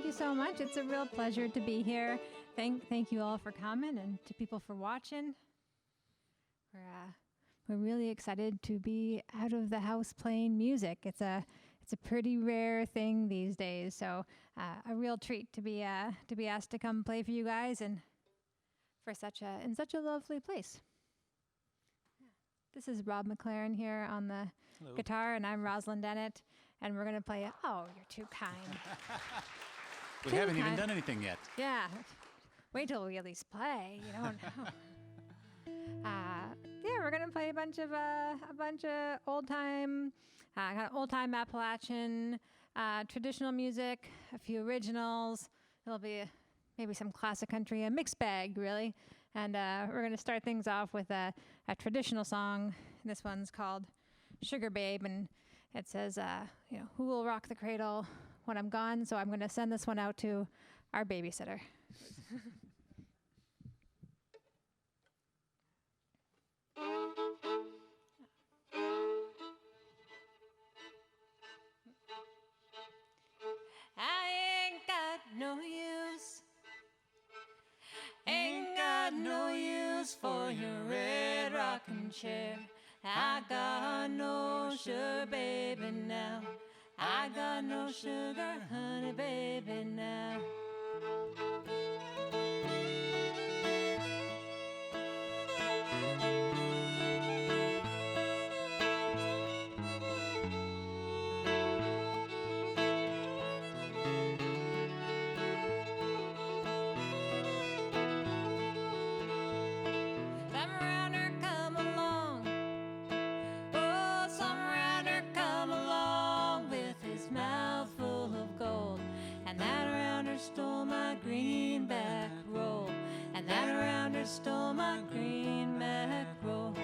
you so much. It's a real pleasure to be here. Thank you all for coming and to people for watching. We're really excited to be out of the house playing music. It's a pretty rare thing these days, so a real treat to be asked to come play for you guys and for in such a lovely place. This is Rob McLaren here on the guitar, and I'm Rosalyn Dennett, and we're going to play. Oh, you're too kind. We haven't even done anything yet. Yeah. Wait till we at least play. You don't know. Yeah, we're going to play a bunch of old-time Appalachian traditional music, a few originals. There'll be maybe some classic country, a mixed bag, really. And we're going to start things off with a traditional song. This one's called Sugar Babe, and it says, who will rock the cradle when I'm gone? So I'm going to send this one out to our babysitter. Ain't got no use for your red rocking chair. I got no sugar baby now. I got no sugar honey baby now. Stole my greenback roll.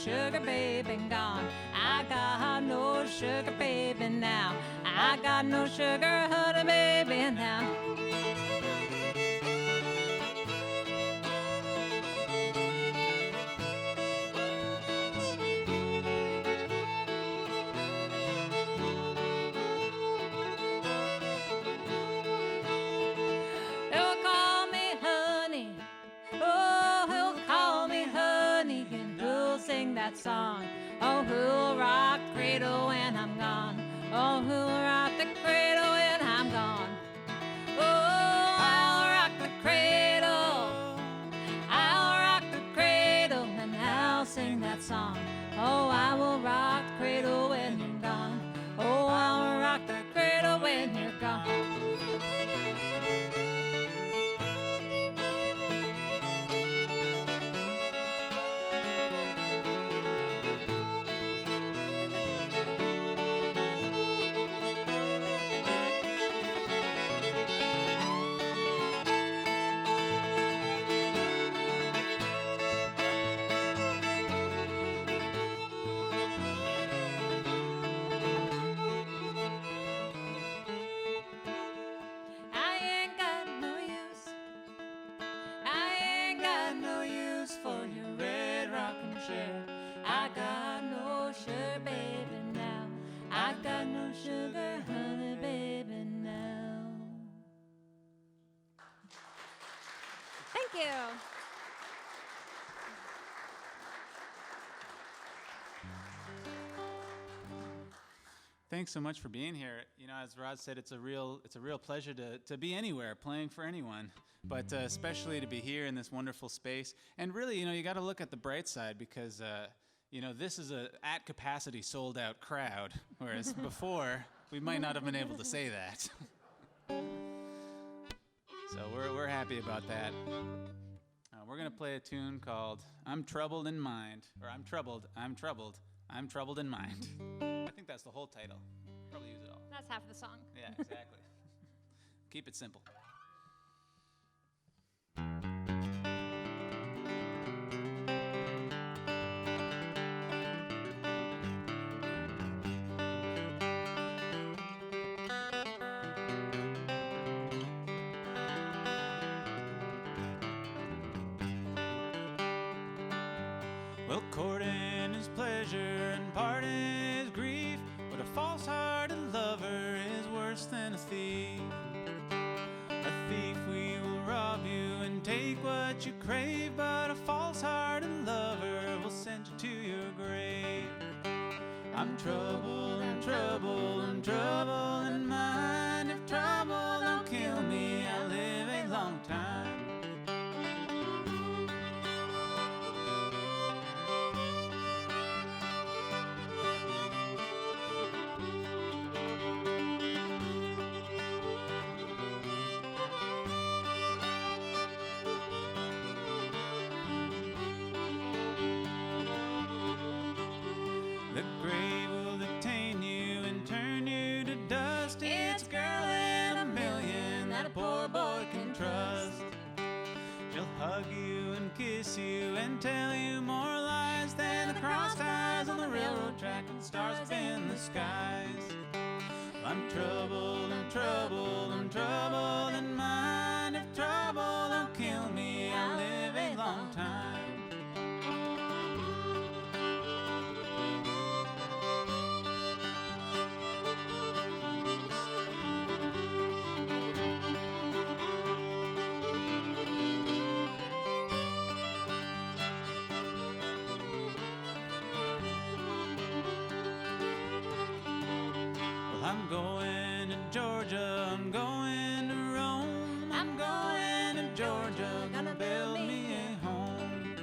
Sugar baby gone. I got no sugar baby now. I got no sugar honey baby now. They'll call me honey. Oh, he'll call me honey. Sing that song. Oh, who'll rock the cradle when I'm gone? Oh, who'll rock the cradle when I'm gone? Oh, I'll rock the cradle. I'll rock the cradle and I'll sing that song. Oh, I will rock the cradle when you're gone. Oh, I'll rock the cradle when you're gone. you. Thanks so much for being here. You know, as Rod said, it's a real pleasure to be anywhere, playing for anyone, but especially to be here in this wonderful space. And really, you know, you got to look at the bright side because, you know, this is a at capacity sold out crowd, whereas before we might not have been able to say that. So we're happy about that. We're gonna play a tune called "I'm Troubled in Mind," or "I'm Troubled in Mind." I think that's the whole title. Probably use it all. That's half of the song. Yeah, exactly. Keep it simple. Well, courting is pleasure and parting is grief, but a false-hearted lover is worse than a thief. A thief, we will rob you and take what you crave, but a false-hearted lover will send you to your grave. I'm troubled, I'm troubled, I'm troubled in mind. If trouble don't kill me, I'll live a long time. The grave will detain you and turn you to dust. It's a girl in a million that a poor boy can trust. She'll hug you and kiss you and tell you more lies than the cross ties on the railroad track and stars up in the skies. I'm troubled, I'm troubled, I'm troubled in mind. If trouble don't kill me, I'll live a long time. I'm going to Georgia, I'm going to Rome, I'm going to Georgia, gonna build me a home.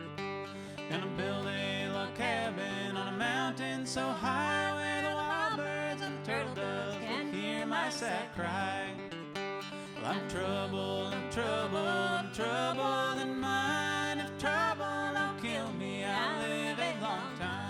Gonna build a log cabin on a mountain so high where the wild birds and turtle doves can hear my sad cry. Well, I'm troubled, I'm troubled, I'm troubled in mind. If trouble don't kill me, I'll live a long time.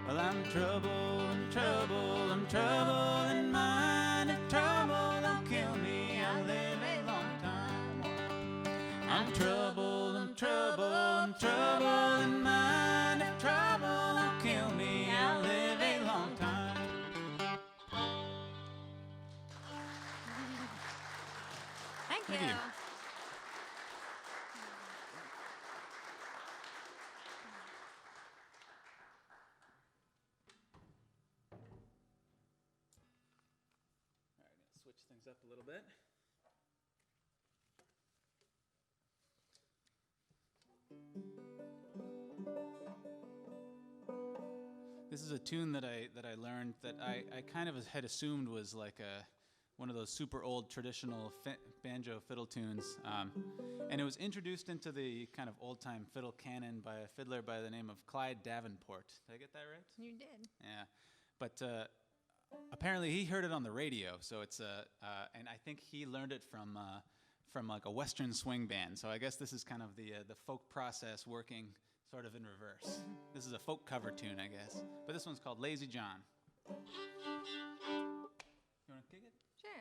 Well, I'm troubled, I'm troubled, I'm troubled in mind. If trouble don't kill me, I'll live a long time. I'm troubled, I'm troubled, I'm troubled in mind. If trouble don't kill me, I'll live a long time. Thank Thank you. you. Switch things up a little bit. This is a tune that I learned that I kind of had assumed was like one of those super old traditional banjo fiddle tunes, and it was introduced into the kind of old time fiddle canon by a fiddler by the name of Clyde Davenport. Did I get that right? You did. Yeah, but apparently he heard it on the radio, so it's and I think he learned it from like a Western swing band. So I guess this is kind of the folk process working sort of in reverse. This is a folk cover tune, I guess, but this one's called Lazy John. You want to kick it? Sure.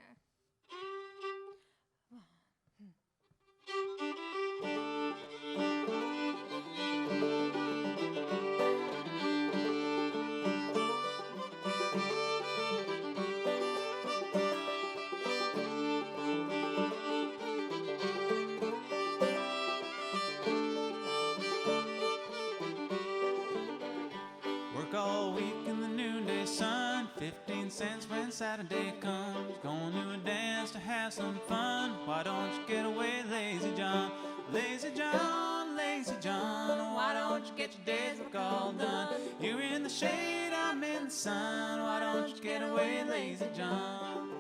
Saturday comes, going to a dance to have some fun. Why don't you get away, lazy John? Lazy John, lazy John, why don't you get your day's work all done? You're in the shade, I'm in the sun. Why don't you get away, lazy John?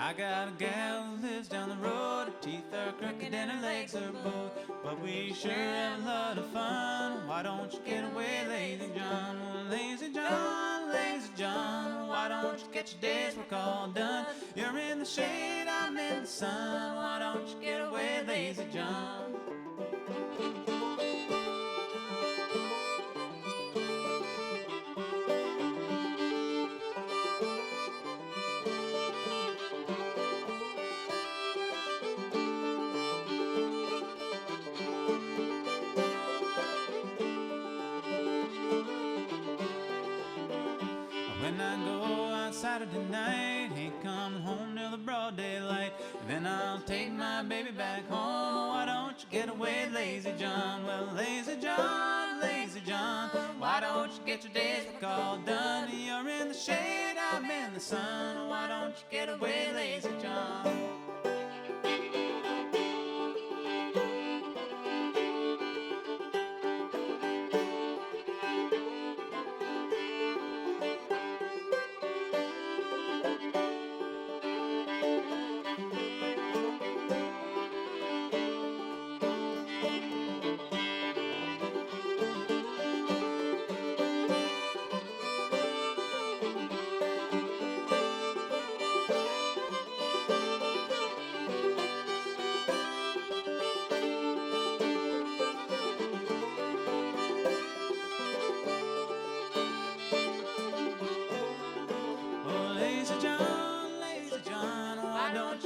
I got a gal who lives down the road. Her teeth are crooked and her legs are bowed, but we sure have a lot of fun. Why don't you get away, lazy John? Well, lazy John, lazy John, why don't you get your day's work all done? You're in the shade, I'm in the sun. Why don't you get away, lazy John? When I go out Saturday night, ain't coming home till the broad daylight. Then I'll take my baby back home. Why don't you get away, lazy John? Well, lazy John, lazy John, why don't you get your day's work all done? You're in the shade, I'm in the sun. Why don't you get away, lazy John?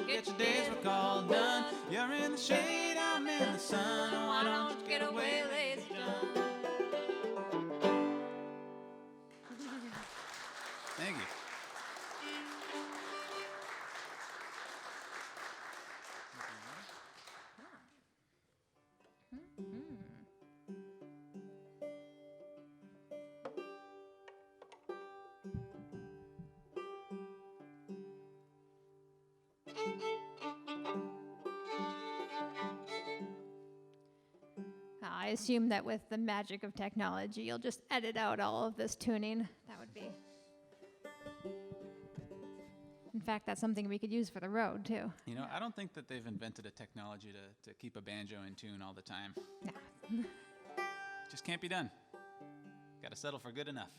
Get your day's work all done. You're in the shade, I'm in the sun. Why don't you get away, lazy John? Thank you. I assume that with the magic of technology, you'll just edit out all of this tuning. That would be... In fact, that's something we could use for the road, too. You know, I don't think that they've invented a technology to keep a banjo in tune all the time. No. Just can't be done. Gotta settle for good enough.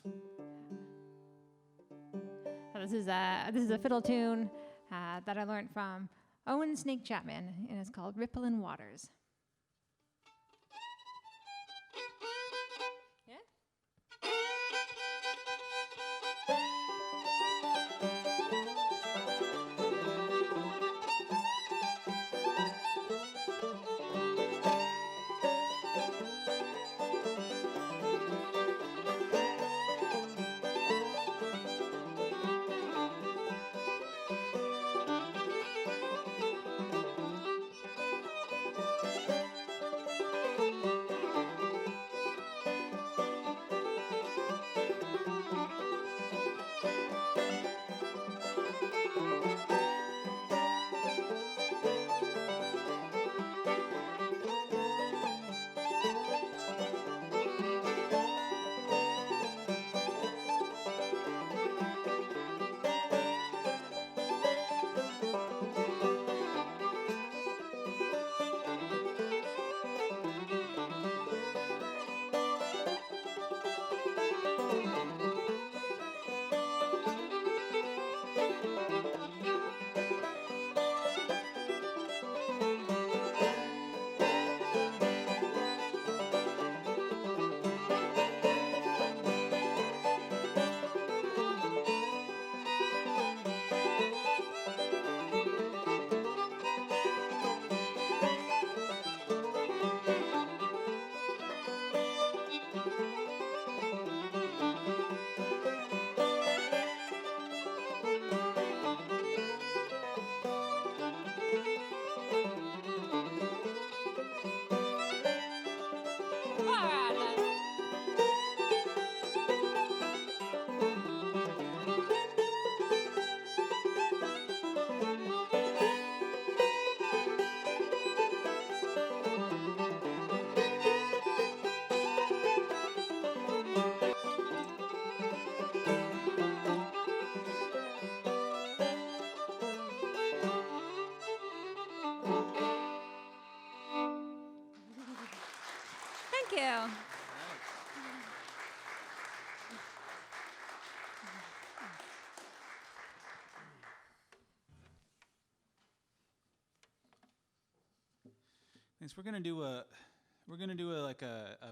So this is a fiddle tune that I learned from Owen Snake Chapman, and it's called Rippling Waters. you. Thanks. We're gonna do a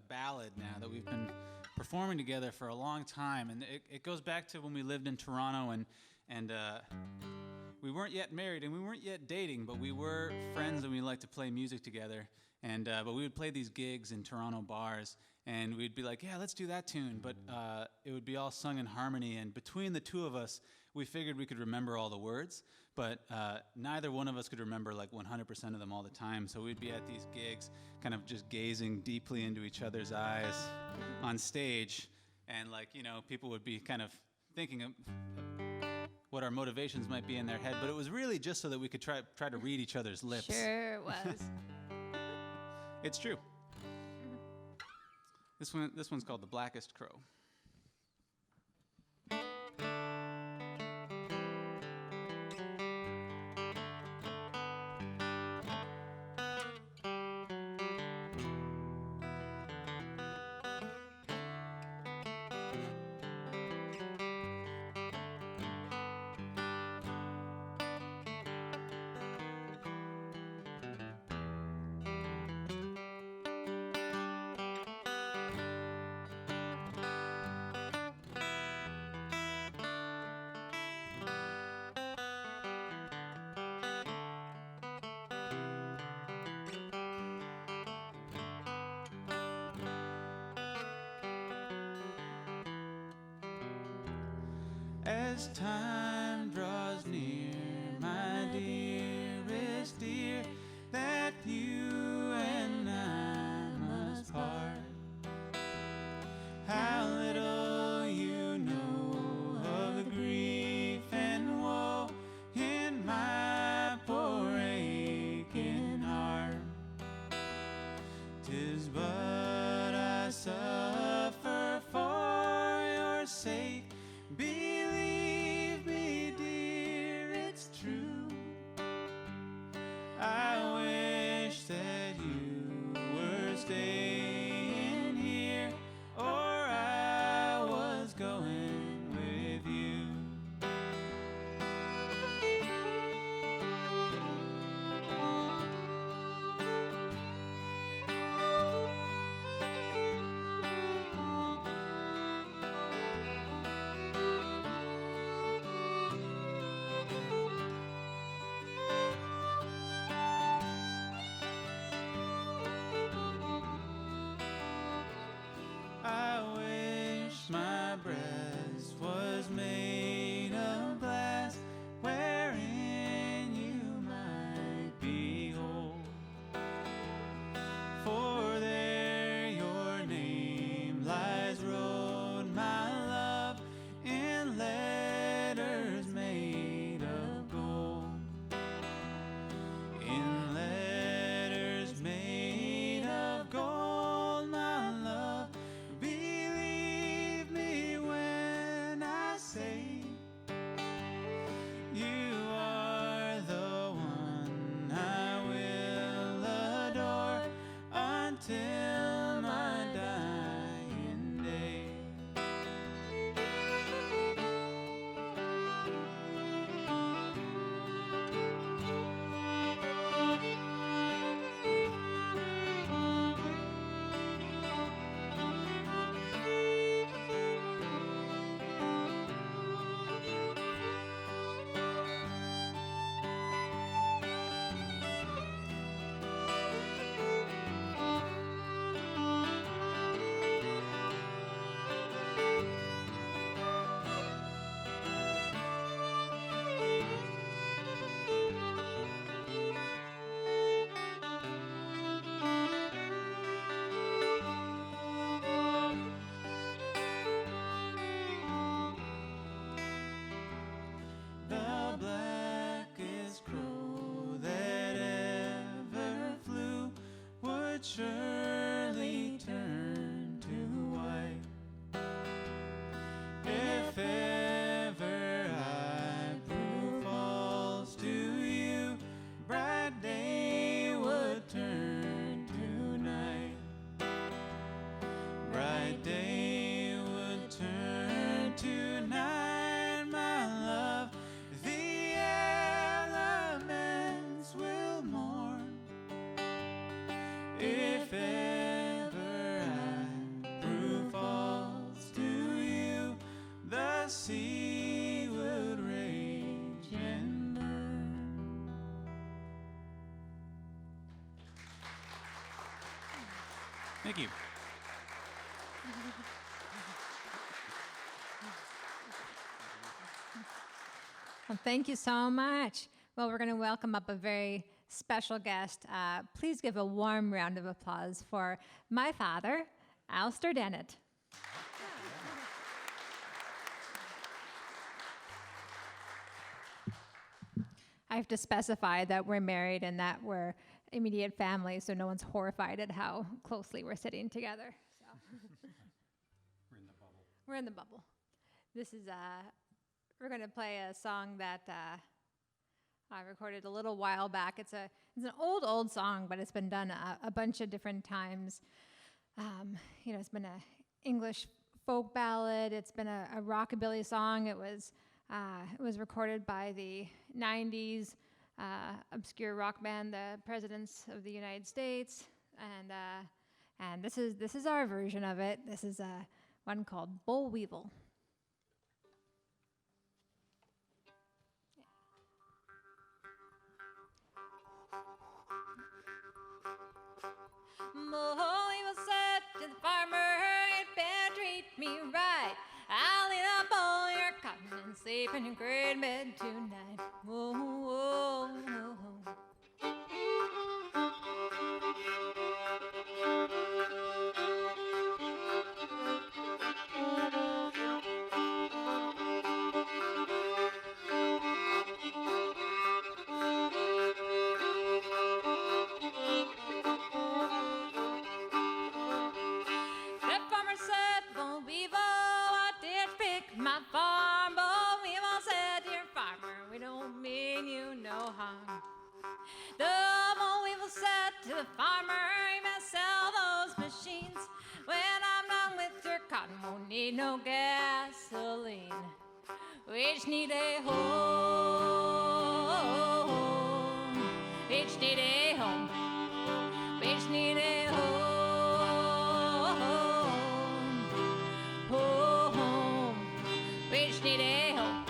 ballad now that we've been performing together for a long time, and it goes back to when we lived in Toronto, and we weren't yet married and we weren't yet dating, but we were friends and we liked to play music together. And but we would play these gigs in Toronto bars, and we'd be like, yeah, let's do that tune, but it would be all sung in harmony, and between the two of us, we figured we could remember all the words, but neither one of us could remember like 100% of them all the time. So we'd be at these gigs, kind of just gazing deeply into each other's eyes on stage, and like, you know, people would be kind of thinking of what our motivations might be in their head, but it was really just so that we could try to read each other's lips. Sure it was. It's true. This one's called The Blackest Crow. As time draws near, my dearest dear, that you and I must part. How little you know of the grief and woe in my poor aching heart. 'Tis but I suffer for your sake. Believe me, dear, it's true. I wish that you were staying here, or I was going with you. I wish my breast was made of glass, wherein you might behold. For there your name lies wrote, my love, in letters made of gold. In letters made of gold, my love. Believe me when I say you are the one I will adore until my dying day. The blackest crow that ever flew would surely turn to white. If ever I prove false to you, bright day would turn to night. sea would rage and burn. Thank you. Well, thank you so much. Well, we're going to welcome up a very special guest. Please give a warm round of applause for my father, Alistair Dennett. I have to specify that we're married and that we're immediate family, so no one's horrified at how closely we're sitting together. So. We're in the bubble. We're in the bubble. This is we're going to play a song that I recorded a little while back. It's an old song, but it's been done a bunch of different times. It's been an English folk ballad. It's been a rockabilly song. It was recorded by the 90s obscure rock band, the Presidents of the United States, and this is our version of it. This is one called Boll Weevil. Boll Weevil said to the farmer, "You'd better treat me right. I'll eat up all your cotton and sleep in your great bed tonight." Whoa, whoa, whoa. Need no gasoline. We just need a home. We just need a home. We just need a home. Home. We just need a home.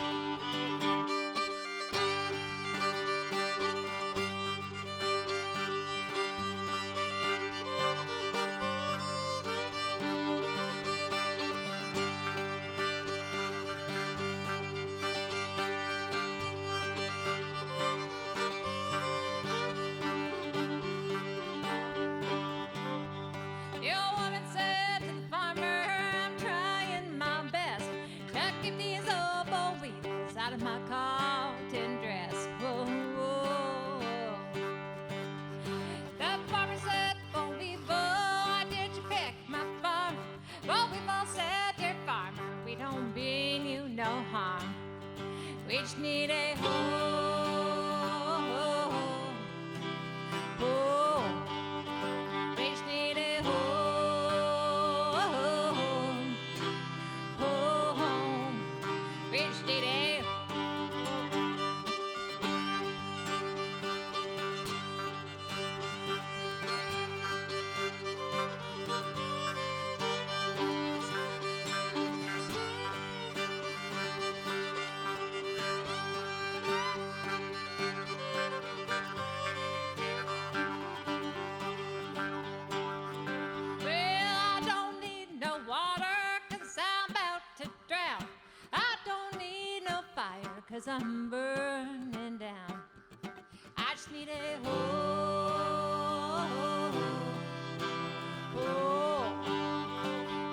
Out of my cotton dress. Whoa, whoa, whoa. The farmer said, "Boll Weevil, why did you pick my farm?" Boll Weevil said, "Dear farmer, we don't mean you no harm. We just need a home. Home. We just need a home. Home. We just need a cause I'm burning down. I just need a home.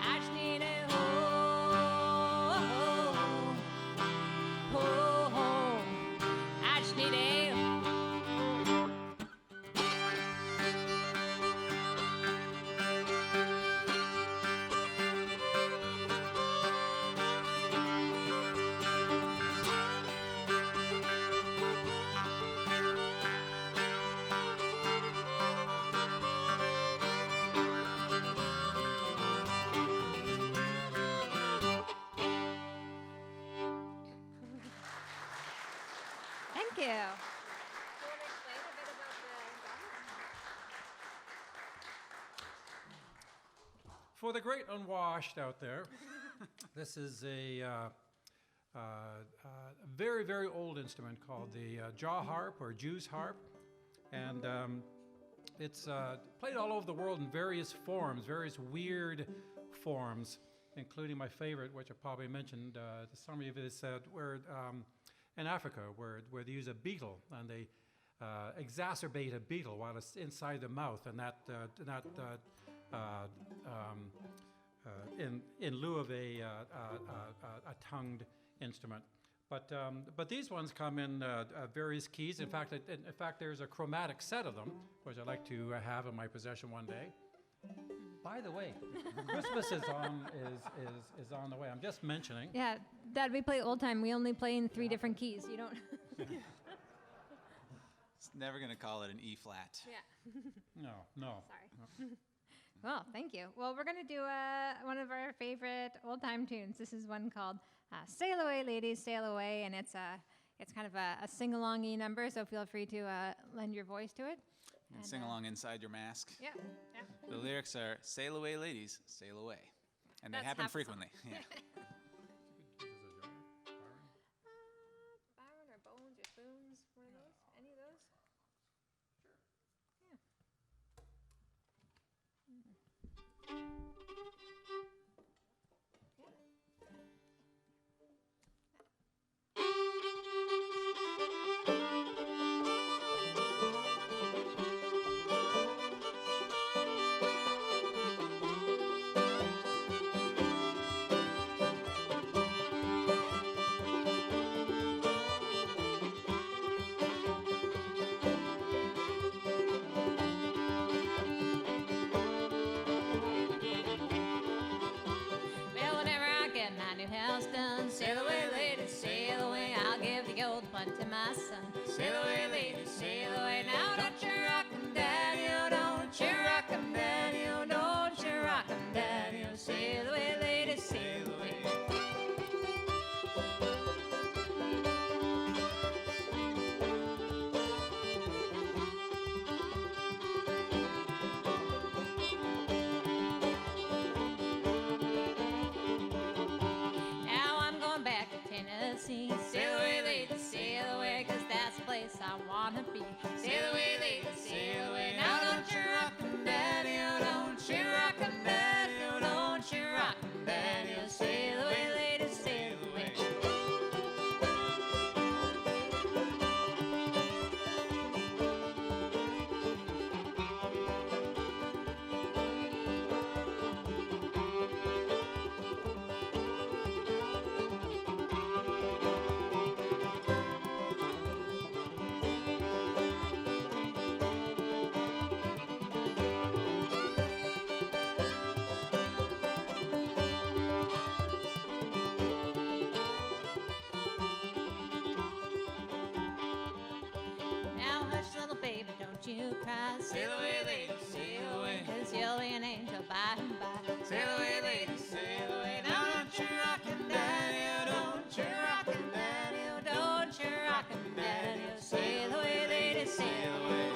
I just need a home. I just need a Thank you. Do you want to explain a bit about the For the great unwashed out there, this is a a very, very old instrument called the jaw harp or Jew's harp. And it's played all over the world in various forms, various weird forms, including my favorite, which I probably mentioned to some of you, is where in Africa, where they use a beetle and they exacerbate a beetle while it's inside the mouth, and that in lieu of a tongued instrument. But these ones come in various keys. In fact, there's a chromatic set of them, which I'd like to have in my possession one day. By the way, Christmas is on the way. I'm just mentioning. Yeah, Dad, we play old time. We only play in 3 different keys. You don't. It's never going to call it an E flat. Yeah. No. Sorry. Well, thank you. Well, we're going to do one of our favorite old time tunes. This is one called "Sail Away, Ladies, Sail Away," and it's kind of a sing-along-y number. So feel free to lend your voice to it. And sing along inside your mask. Yeah. The lyrics are "Sail away, ladies, sail away," and they happen frequently. Yeah. Byron or Bones or Spoons, one of those? Any of those? Sure. Sail away, ladies, sail away. I'll give the old one to my son. Sail away, ladies, sail away. Now don't you rock 'em, daddy, oh, don't you rock 'em, daddy, oh, don't you rock 'em, daddy, oh. Sail away, ladies, sail away. Sail away, ladies, sail away, 'cause that's the place I wanna be. Sail away, ladies, sail away. Now don't you rock 'em, daddy, oh, don't you rock 'em, daddy, oh, don't you rock 'em, daddy, oh. Sail away, ladies, sail away. You cry. Sail away, ladies, sail away, 'cause you'll be an angel by and by. Sail away, ladies, sail away. Now don't you rock 'em, daddy, oh, don't you rock 'em, daddy, oh, don't you rock 'em, daddy, oh. Sail away, ladies, sail away.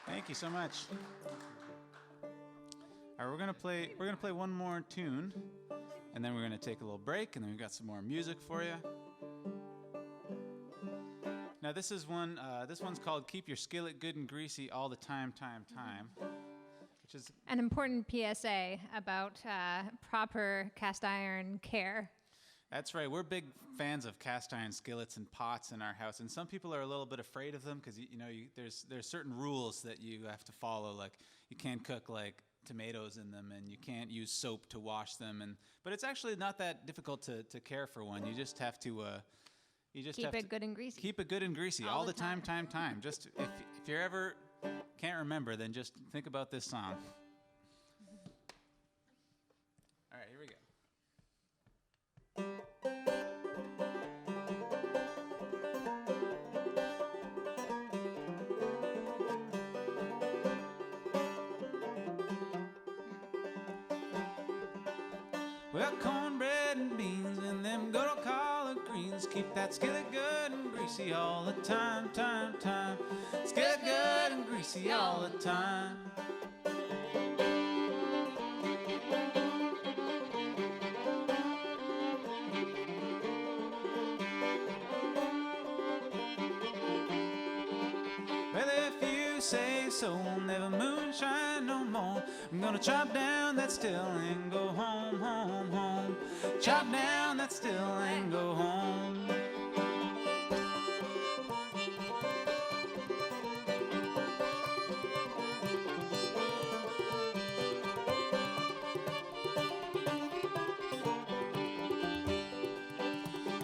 Thank you so much. All right, we're gonna play one more tune, and then we're gonna take a little break, and then we've got some more music for you. Now this is one. This one's called "Keep Your Skillet Good and Greasy All the Time, Time, Time," which is An important PSA about proper cast iron care. That's right. We're big fans of cast iron skillets and pots in our house, and some people are a little bit afraid of them because there's certain rules that you have to follow. Like you can't cook like tomatoes in them, and you can't use soap to wash them. But it's actually not that difficult to care for one. You just have to Keep it good and greasy. Keep it good and greasy all the time. Just if you're ever can't remember, then just think about this song. All right, here we go. Well, cornbread and beans and them good old collard greens keep that skillet good and greasy all the time. Skillet good and greasy all the time. Well, if you say so, never moonshine no more. I'm gonna chop down that still and go home, home, home. Chop down that still and go home.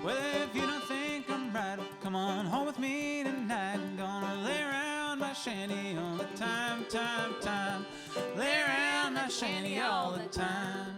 Well, if you don't think I'm right, come on home with me tonight. I'm gonna lay around my shanty all the time. Lay around my shanty all the time.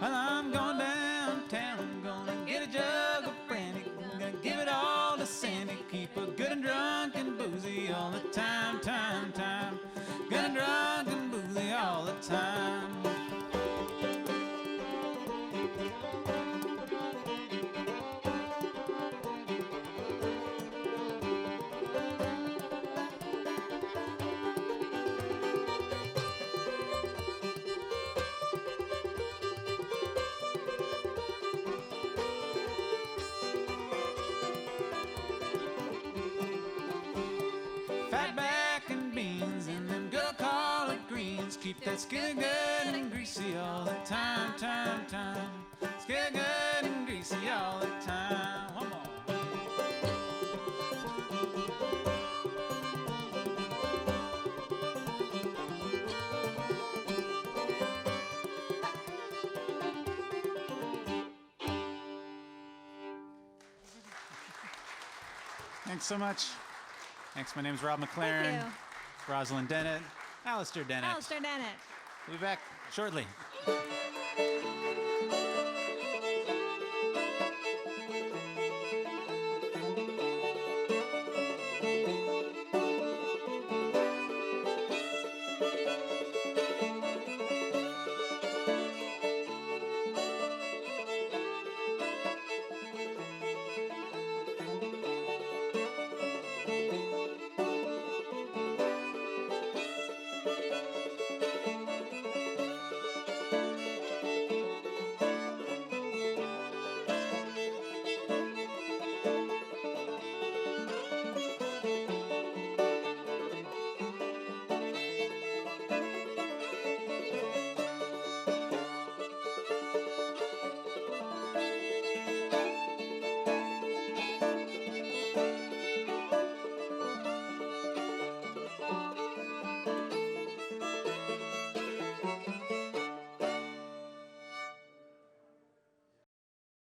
Well, I'm going downtown, I'm gonna get a jug of brandy, I'm gonna give it all to Sandy, keep her good and drunk and boozy all the time. Good and drunk and boozy all the time. Fatback and beans and them good collard greens keep that skillet good and greasy all the time. Skillet good and greasy all the time. One more. Thanks so much. Thanks. My name's Rob McLaren. Thank you. Rosalyn Dennett. Alistair Dennett. Alistair Dennett. We'll be back shortly.